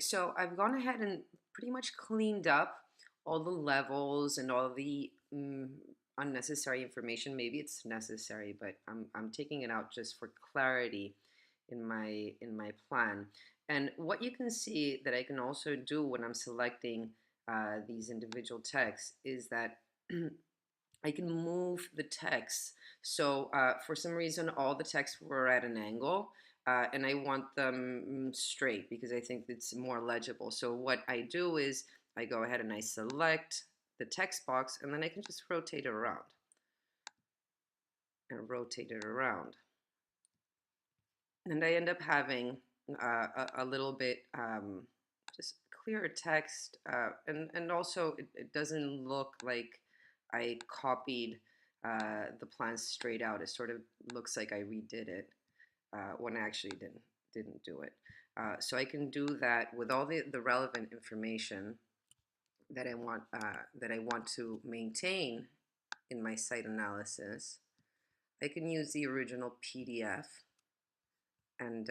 so I've gone ahead and pretty much cleaned up all the levels and all the unnecessary information. Maybe it's necessary, but I'm taking it out just for clarity in my plan. And what you can see that I can also do when I'm selecting these individual texts is that I can move the text. So for some reason, all the texts were at an angle, and I want them straight because I think it's more legible. So what I do is I go ahead and I select the text box, and then I can just rotate it around and rotate it around. And I end up having a little bit just clearer text, and also it doesn't look like I copied the plan straight out. It sort of looks like I redid it when I actually didn't do it. So I can do that with all the relevant information that I want to maintain in my site analysis. I can use the original PDF and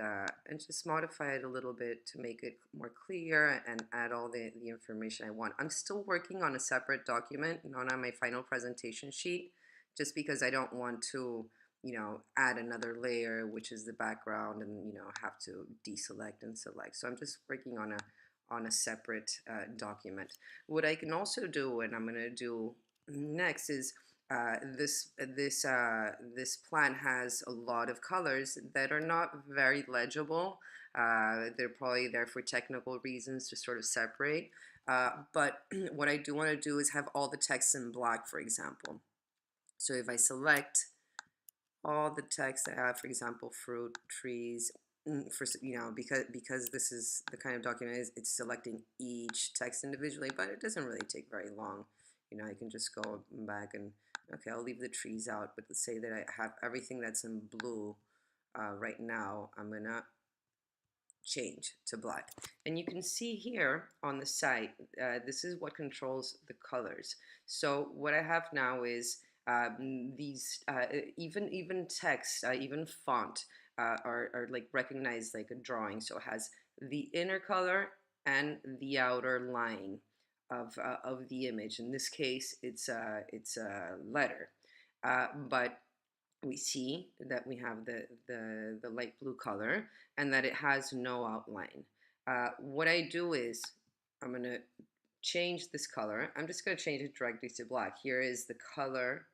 just modify it a little bit to make it more clear and add all the information I want. I'm still working on a separate document, not on my final presentation sheet, just because I don't want to, add another layer, which is the background, and have to deselect and select. So I'm just working on a separate document. What I can also do, and I'm going to do next, is this plan has a lot of colors that are not very legible. They're probably there for technical reasons to sort of separate. But what I do want to do is have all the text in black, for example. So if I select all the text I have, for example, fruit, trees, for because this is the kind of document it's selecting each text individually, but it doesn't really take very long. I can just go back and okay, I'll leave the trees out, but let's say that I have everything that's in blue right now. I'm gonna change to black, and you can see here on the site this is what controls the colors. So what I have now is these even text, even font are like recognized like a drawing. So it has the inner color and the outer line of the image. In this case, it's a letter, but we see that we have the light blue color and that it has no outline. What I do is I'm going to change this color. I'm just going to change it directly to black. Here is the color.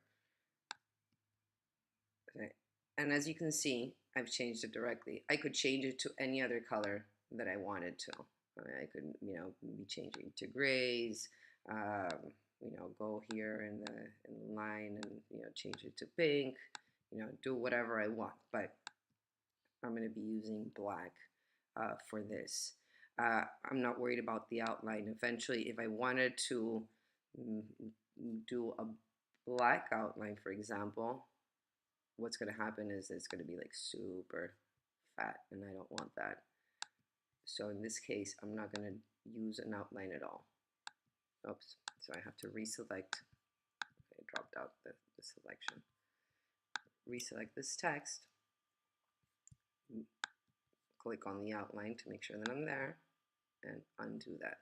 Okay. And as you can see, I've changed it directly. I could change it to any other color that I wanted to. I could, be changing to grays, go here in the line and, change it to pink, do whatever I want. But I'm going to be using black for this. I'm not worried about the outline. Eventually, if I wanted to mm, do a black outline, for example, what's going to happen is it's going to be like super fat, and I don't want that. So in this case, I'm not going to use an outline at all. Oops, so I have to reselect. Okay, I dropped out the selection. Reselect this text, click on the outline to make sure that I'm there, and undo that.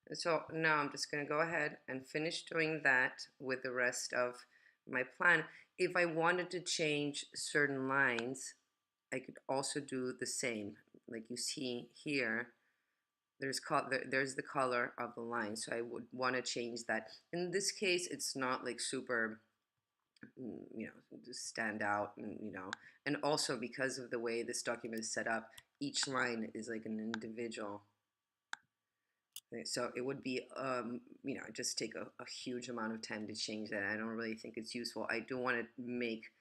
And so now I'm just going to go ahead and finish doing that with the rest of my plan. If I wanted to change certain lines, I could also do the same. Like you see here, there's the color of the line, so I would want to change that. In this case, it's not like super, just stand out, and also because of the way this document is set up, each line is like an individual. Okay, so it would be, just take a huge amount of time to change that. I don't really think it's useful. I do want to make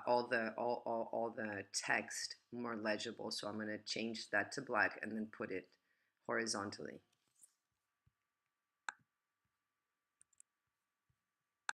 all the text more legible, so I'm going to change that to black and then put it horizontally.